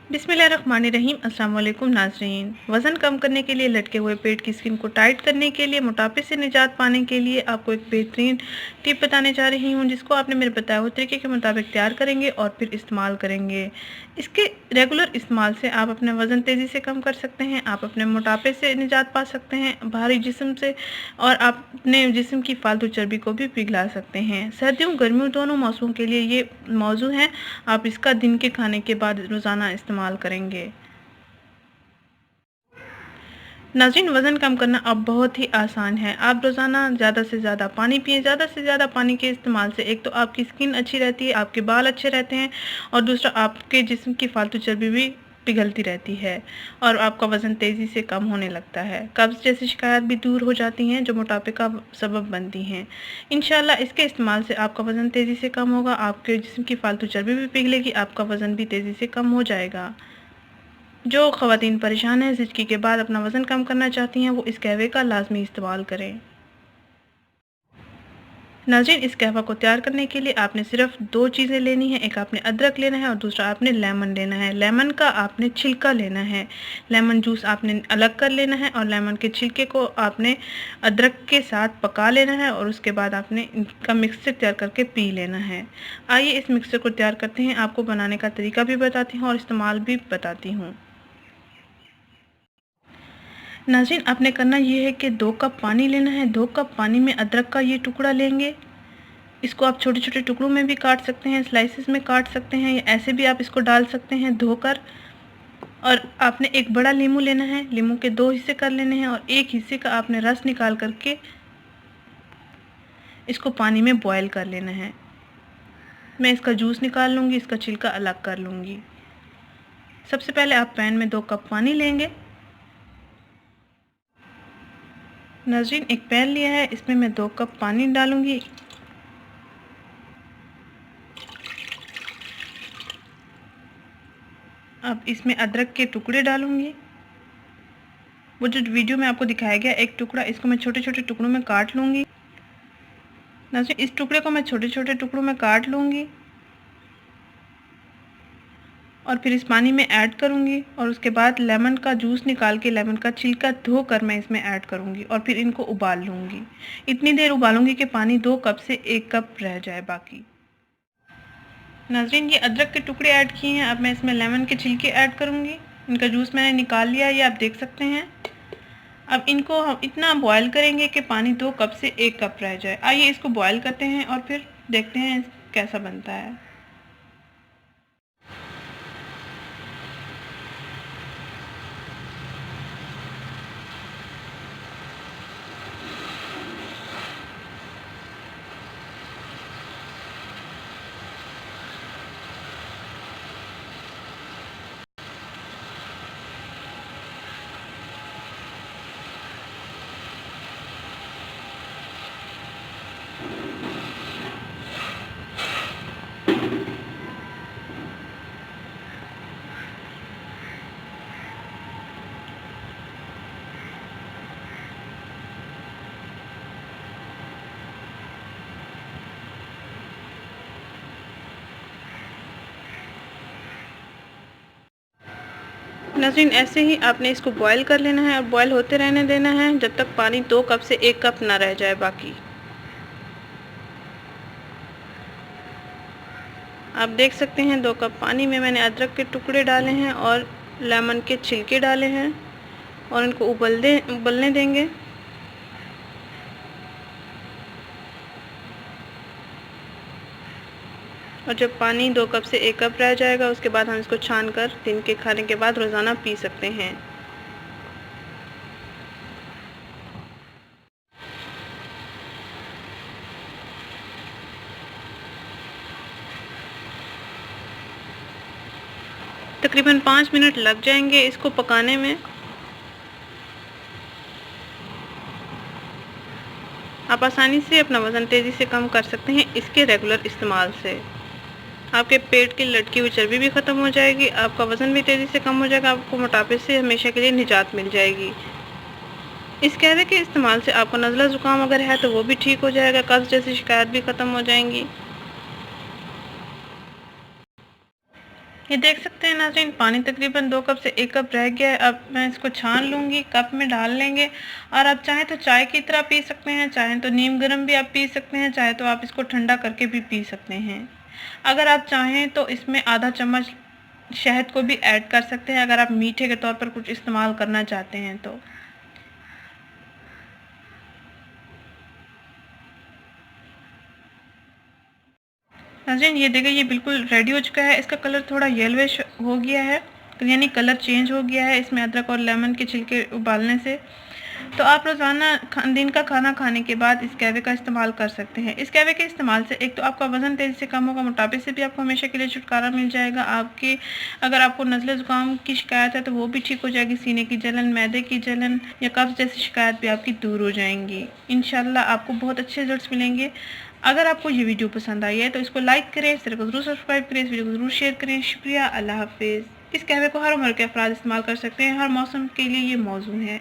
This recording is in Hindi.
बिस्मिल्लाहिर्रहमानिर्रहीम। अस्सलाम वालेकुम नाज़रीन। वज़न कम करने के लिए, लटके हुए पेट की स्किन को टाइट करने के लिए, मोटापे से निजात पाने के लिए आपको एक बेहतरीन टिप बताने जा रही हूँ, जिसको आपने मेरे बताए हुए तरीके के मुताबिक तैयार करेंगे और फिर इस्तेमाल करेंगे। इसके रेगुलर इस्तेमाल से आप अपना वज़न तेज़ी से कम कर सकते हैं, आप अपने मोटापे से निजात पा सकते हैं, भारी जिस्म से, और आप अपने जिस्म की फालतू चर्बी को भी पिघला सकते हैं। सर्दियों गर्मियों दोनों मौसमों के लिए ये मौजू है। आप इसका दिन के खाने के बाद रोज़ाना इस्तेमाल करेंगे। नाज़रीन, वज़न कम करना अब बहुत ही आसान है। आप रोज़ाना ज़्यादा से ज़्यादा पानी पिएँ। ज़्यादा से ज़्यादा पानी के इस्तेमाल से एक तो आपकी स्किन अच्छी रहती है, आपके बाल अच्छे रहते हैं, और दूसरा आपके जिस्म की फालतू चर्बी भी पिघलती रहती है और आपका वज़न तेज़ी से कम होने लगता है। कब्ज़ जैसी शिकायत भी दूर हो जाती हैं, जो मोटापे का सबब बनती हैं। इंशाल्लाह इसके इस्तेमाल से आपका वज़न तेज़ी से कम होगा, आपके जिस्म की फालतू चर्बी भी पिघलेगी, आपका वज़न भी तेज़ी से कम हो जाएगा। जो ख़वातीन परेशान हैं, ज़िचकी के बाद अपना वज़न कम करना चाहती हैं, वो इस कहवे का लाज़मी इस्तेमाल करें। नाज़रीन, इस कहवा को तैयार करने के लिए आपने सिर्फ 2 चीज़ें लेनी हैं। एक आपने अदरक लेना है और दूसरा आपने लेमन लेना है। लेमन का आपने छिलका लेना है। लेमन जूस आपने अलग कर लेना है और लेमन के छिलके को आपने अदरक के साथ पका लेना है और उसके बाद आपने इनका मिक्सचर तैयार करके पी लेना है। आइए इस मिक्सचर को तैयार करते हैं। आपको बनाने का तरीका भी बताती हूँ और इस्तेमाल भी बताती हूँ। नाज़रीन, आपने करना ये है कि 2 कप पानी लेना है। 2 कप पानी में अदरक का ये टुकड़ा लेंगे। इसको आप छोटे-छोटे टुकड़ों में भी काट सकते हैं, स्लाइसेस में काट सकते हैं, या ऐसे भी आप इसको डाल सकते हैं धोकर। और आपने एक बड़ा नींबू लेना है। नींबू के 2 हिस्से कर लेने हैं और 1 हिस्से का आपने रस निकाल करके इसको पानी में बॉयल कर लेना है। मैं इसका जूस निकाल लूँगी, इसका छिलका अलग कर लूँगी। सबसे पहले आप पैन में 2 कप पानी लेंगे। नाज़रीन, एक पैन लिया है, इसमें मैं 2 कप पानी डालूँगी। अब इसमें अदरक के टुकड़े डालूँगी। वो जो वीडियो में आपको दिखाया गया एक टुकड़ा, इसको मैं छोटे-छोटे टुकड़ों में काट लूँगी। नाज़रीन, इस टुकड़े को मैं छोटे-छोटे टुकड़ों में काट लूँगी और फिर इस पानी में ऐड करूँगी, और उसके बाद लेमन का जूस निकाल के लेमन का छिलका धोकर मैं इसमें ऐड करूँगी और फिर इनको उबाल लूँगी। इतनी देर उबालूँगी कि पानी 2 कप से 1 कप रह जाए बाकी। नाज़रीन, ये अदरक के टुकड़े ऐड किए हैं। अब मैं इसमें लेमन के छिलके ऐड करूँगी। इनका जूस मैंने निकाल लिया, ये आप देख सकते हैं। अब इनको हम इतना बॉयल करेंगे कि पानी 2 कप से 1 कप रह जाए। आइए इसको बॉयल करते हैं और फिर देखते हैं कैसा बनता है। नाज़रीन, ऐसे ही आपने इसको बॉयल कर लेना है और बॉयल होते रहने देना है जब तक पानी 2 कप से 1 कप ना रह जाए बाकी। आप देख सकते हैं 2 कप पानी में मैंने अदरक के टुकड़े डाले हैं और लेमन के छिलके डाले हैं और इनको उबलने देंगे। और जब पानी 2 कप से 1 कप रह जाएगा, उसके बाद हम इसको छान कर दिन के खाने के बाद रोज़ाना पी सकते हैं। तकरीबन 5 मिनट लग जाएंगे इसको पकाने में। आप आसानी से अपना वज़न तेज़ी से कम कर सकते हैं इसके रेगुलर इस्तेमाल से। आपके पेट की लटकी हुई चर्बी भी ख़त्म हो जाएगी, आपका वज़न भी तेज़ी से कम हो जाएगा, आपको मोटापे से हमेशा के लिए निजात मिल जाएगी। इस कहवे के इस्तेमाल से आपको नज़ला ज़ुकाम अगर है तो वो भी ठीक हो जाएगा, कब्ज़ जैसी शिकायत भी ख़त्म हो जाएंगी। ये देख सकते हैं नाज़रीन, पानी तकरीबन 2 कप से 1 कप रह गया है। अब मैं इसको छान लूँगी, कप में डाल लेंगे। और आप चाहें तो चाय की तरह पी सकते हैं, चाहें तो नीम गर्म भी आप पी सकते हैं, चाहे तो आप इसको ठंडा करके भी पी सकते हैं। अगर आप चाहें तो इसमें आधा चम्मच शहद को भी ऐड कर सकते हैं, अगर आप मीठे के तौर पर कुछ इस्तेमाल करना चाहते हैं तो। नाज़रीन ये देखिए, ये बिल्कुल रेडी हो चुका है। इसका कलर थोड़ा येलोइश हो गया है, यानी कलर चेंज हो गया है इसमें अदरक और लेमन के छिलके उबालने से। तो आप रोज़ाना दिन का खाना खाने के बाद इस कहवे का इस्तेमाल कर सकते हैं। इस कहवे के इस्तेमाल से एक तो आपका वज़न तेज़ी से कम होगा, मोटापे से भी आपको हमेशा के लिए छुटकारा मिल जाएगा। अगर आपको नज़ले ज़ुकाम की शिकायत है तो वो भी ठीक हो जाएगी। सीने की जलन, मैदे की जलन या कब्ज़ जैसी शिकायत भी आपकी दूर हो जाएंगी। इंशाल्लाह आपको बहुत अच्छे रिजल्ट्स मिलेंगे। अगर आपको ये वीडियो पसंद आई है तो इसको लाइक करें, इस चैनल को ज़रूर सब्सक्राइब करें, इस वीडियो को ज़रूर शेयर करें। शुक्रिया, अल्लाह हाफिज़। इस कहवे को हर उम्र के अफराद इस्तेमाल कर सकते हैं, हर मौसम के लिए ये मौजूद है।